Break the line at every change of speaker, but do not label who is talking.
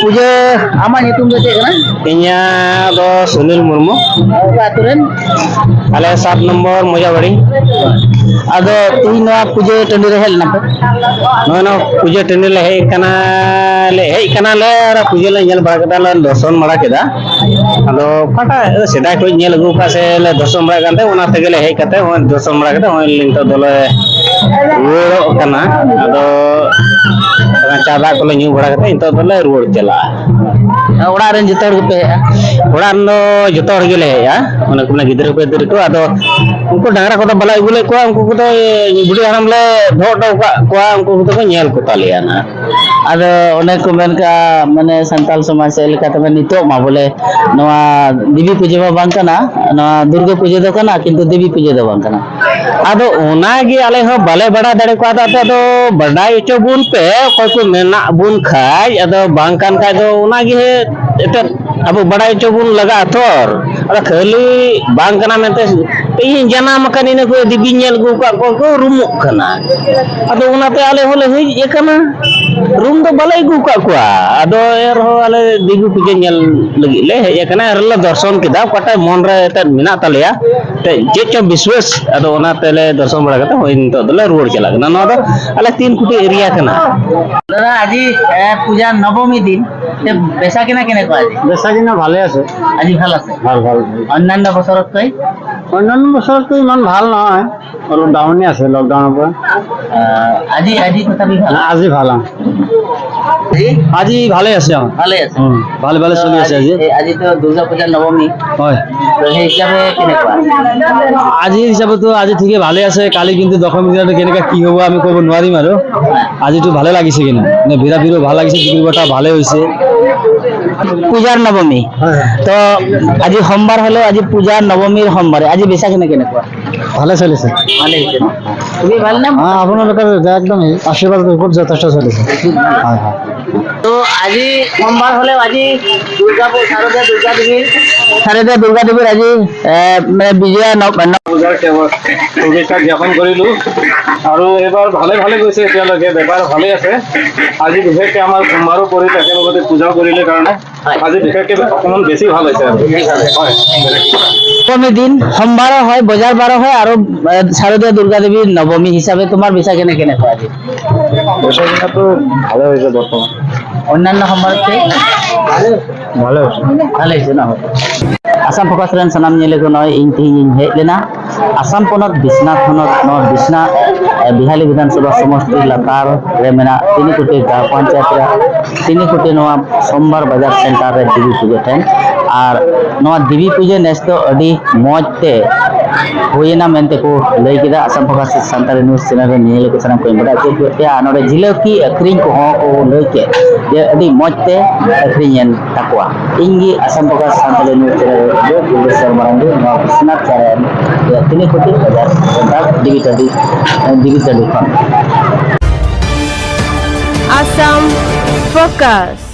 puja ama nyutum do cek kana
Inya do Sunil Murmu.
aturan
Ale 7 nomor Mojabari.
ado tuh no puja tandi re hel napa
No puja teni le hei kana le ara puja le nyel bara kada le doson mara keda. Ado pata sedai ko nyel gu ka se le doson mara kante ona tege le hei kate on doson mara kate on link to dole ruo kana ado cada ko le nyu bara kate into dole ruo chala.
ora ren jotor gu pe
Orang no joto hor gele ya ona kuna gidra pe dir ko ado unku dangra ko bala igule ko unku ko budi haram le dho do ko unku ko nyel ko taliana
ado onek ko men ka mane santal samaj se leka tebe nito ma bole noa devi puja ma bang kana noa durga puja do kana kintu devi puja do bang kana
ado ona gi ale ho bale bada dare ko ado badai cho bun pe ko mena bun khai ado bang kan ka do ona gi eta abu badai cho bun laga thor ada khali bang kana mente ᱤᱧ ᱡᱟᱱᱟᱢ ᱟᱠᱟᱱ ᱤᱱᱟᱹ ᱠᱚ ᱫᱤᱵᱤ ᱧᱮᱞ ᱟᱹᱜᱩ ᱠᱟᱜ ᱠᱚ ᱠᱚ ᱨᱩᱢᱩᱜ ᱠᱟᱱᱟ ᱟᱫᱚ ᱚᱱᱟᱛᱮ ᱟᱞᱮ ᱦᱚᱸᱞᱮ ᱦᱮᱡ ᱟᱠᱟᱱᱟ ᱨᱩᱢ ᱫᱚ ᱵᱟᱞᱮ ᱟᱹᱜᱩ ᱠᱟᱜ ᱠᱚᱣᱟ ᱟᱫᱚ ᱮᱱᱨᱮᱦᱚᱸ ᱟᱞᱮ ᱫᱤᱵᱤ ᱯᱩᱡᱟᱹ ᱧᱮᱞ ᱞᱟᱹᱜᱤᱫ ᱞᱮ ᱦᱮᱡ ᱟᱠᱟᱱᱟ ᱟᱨᱞᱮ ᱫᱚᱨᱥᱚᱱ ᱠᱮᱫᱟ ᱚᱠᱟᱴᱟᱜ ᱢᱚᱱ ᱨᱮ ᱮᱛᱮᱫ ᱢᱮᱱᱟᱜ ᱛᱟᱞᱮᱭᱟ ᱪᱮᱫ ᱪᱚ ᱵᱤᱥᱣᱟᱥ ᱟᱫᱚ ᱚᱱᱟ ᱛᱮᱞᱮ ᱫᱚᱨᱥᱚᱱ ᱵᱟᱲᱟ ᱠᱟᱛᱮ ᱦᱳᱭ ᱱᱤᱛᱚᱜ ᱫᱚᱞᱮ ᱨᱩᱣᱟᱹᱲ ᱪᱟᱞᱟᱜ ᱠᱟᱱᱟ ᱱᱚᱣᱟ ᱫᱚ ᱟᱞᱮ 3 কোটি এরিয়া kana
দাদা আজি পূজা নবমী দিন বেচা কিনা কেনেকুৱা আজি
বেচা কিনা ভালে আছে
আজি ভাল আছে
ভাল
অন্যান্য বছৰতকৈ
অন্যান্য বছৰতো ইমান ভাল নহয় অলপ ডাউনে আছে লকডাউনৰ পৰা
আজি তথাপি ভাল
আজি ভাল আজি ভালে আছে
ভালে আছে
ভালে চলি আছে আজি
আজি তো দুৰ্গা পূজা নৱমী
হয়
তো সেই হিচাপে কেনেকুৱা
আজি হিচাপতো আজি ঠিকে ভালে আছে কালি কিন্তু দশমী দিনটো কেনেকা কি হ'ব আমি ক'ব নোৱাৰিম আৰু আজিতো ভালে লাগিছে কিন্তু মানে ভিৰা ভাল লাগিছে বিক্ৰী বটা ভালে হৈছে
পূজাৰ নৱমী তো আজি সোমবাৰ হলেও আজি পূজাৰ নৱমীৰ সোমবাৰে আজি বেচা কিনা কেনেকুৱা
ভালে চলিছে
ভালে হৈছে তুমি ভাল নে
আপোনালোকৰ একদম আশীৰ্বাদৰ ওপৰত যথেষ্ট চলিছে হয়
তো আজি সোমবাৰ হলেও আজি শাৰদীয়া দুৰ্গা দেৱীৰ আজি মানে বিজয়া
পূজাৰ শুভেচ্ছা জ্ঞাপন কৰিলো আৰু এইবাৰ ভালে গৈছে এতিয়ালৈকে বেপাৰ ভালে আছে আজি বিশেষকৈ আমাৰ সোমবাৰো কৰিলে একেলগতে পূজা কৰিলে কাৰণে আজি বিশেষকৈ অকণমান বেছি ভাল হৈছে আৰু
নৱমী দিন সোমবাৰো হয় বজাৰ বাৰো হয় আৰু শাৰদীয়া দুৰ্গা দেৱীৰ নৱমী হিচাপে তোমাৰ বেচা কেনেকুৱা আজি
বেচা কিনাটো ভালে হৈছে বৰ্তমান
অন্যান্য সোমবাৰতকৈ
ভালে হৈছে
নহয় Asam Fokus Ren sanam nyele ko noy ing ting hej lena Asam ponot Bisnath honot no Bisna Bihali Vidhan Sabha Samosti Latar re mena 3 koটি gram panchayat re 3 koটি noa Sombar Bazar Center re dibi puja ten ar noa dibi puja nes do adi moj te hoyena mente ko lay kida Asam Fokus Center news channel re nyele ko sanam ko bada ke ya anore jiloki akring ko ho ko lay ke je adi moj te akringen takwa ingi Asam Fokus Center news channel besar marandu noa Bisnath channel ya 3 koটি bazar center digitally
Asam Fokus.